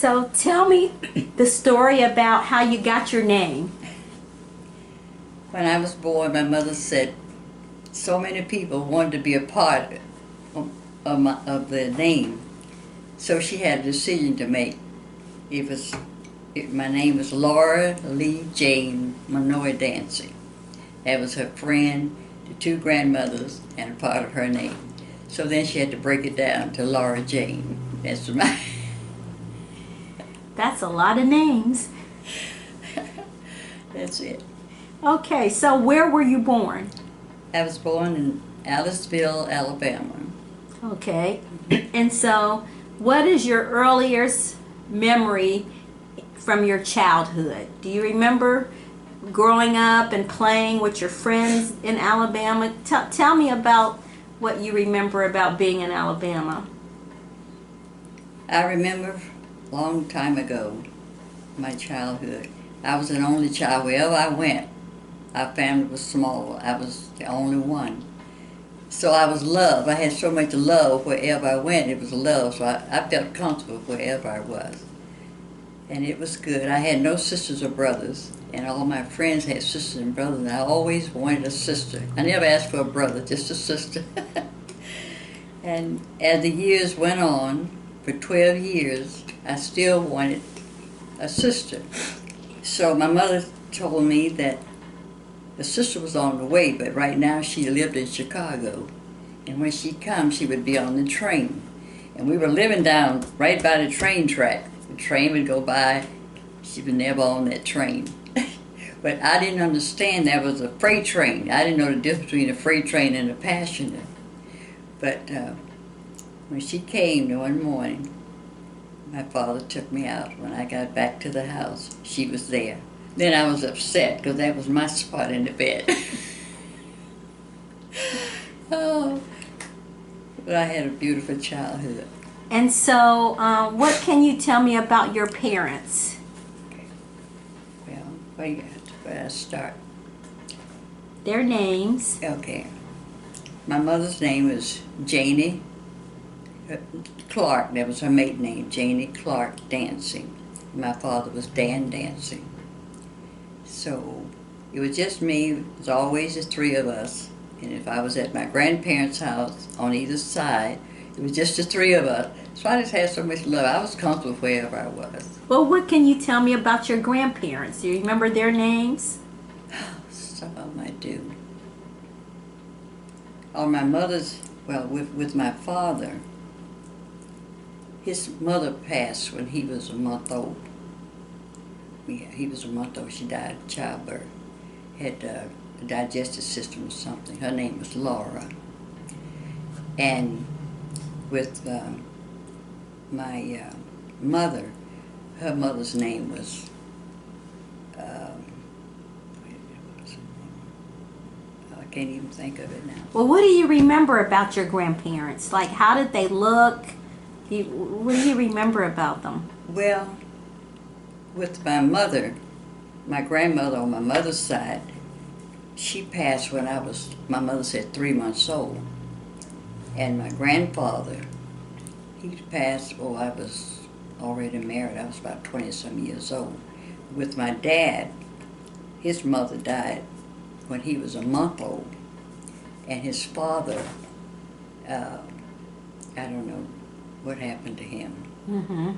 So tell me the story about how you got your name. When I was born, my mother said so many people wanted to be a part of the name. So she had a decision to make. My name was Laura Lee Jane Manoy Dancy. That was her friend, the two grandmothers, and a part of her name. So then she had to break it down to Laura Jane. That's my. That's a lot of names. That's it. Okay, so where were you born? I was born in Aliceville, Alabama. Okay, and so what is your earliest memory from your childhood? Do you remember growing up and playing with your friends in Alabama? Tell me about what you remember about being in Alabama. I remember a long time ago, my childhood. I was an only child. Wherever I went, our family was small. I was the only one. So I was loved. I had so much love wherever I went. It was love. So I felt comfortable wherever I was. And it was good. I had no sisters or brothers. And all my friends had sisters and brothers. And I always wanted a sister. I never asked for a brother, just a sister. And as the years went on, for 12 years, I still wanted a sister. So my mother told me that the sister was on the way, but right now she lived in Chicago. And when she comes, she would be on the train. And we were living down right by the train track. The train would go by. She was never on that train. But I didn't understand that was a freight train. I didn't know the difference between a freight train and a passenger. But when she came one morning, my father took me out. When I got back to the house, she was there. Then I was upset because that was my spot in the bed. Oh, but I had a beautiful childhood. And so, what can you tell me about your parents? Okay. Well, where I start? Their names. Okay. My mother's name was Janie Clark. That was her maiden name, Janie Clark Dancy. My father was Dan Dancy. So it was just me. It was always the three of us. And if I was at my grandparents' house on either side, it was just the three of us. So I just had so much love. I was comfortable wherever I was. Well, what can you tell me about your grandparents? Do you remember their names? Some of them I do. On my mother's, well, with my father, his mother passed when he was a month old. Yeah, he was a month old. She died of childbirth. Had a digestive system or something. Her name was Laura. And with my mother, her mother's name was, I can't even think of it now. Well, what do you remember about your grandparents? Like, how did they look? What do you remember about them? Well, with my mother, my grandmother on my mother's side, she passed when my mother said 3 months old. And my grandfather, he passed, I was already married. I was about 20-some years old. With my dad, his mother died when he was a month old. And his father, I don't know what happened to him. Mm-hmm.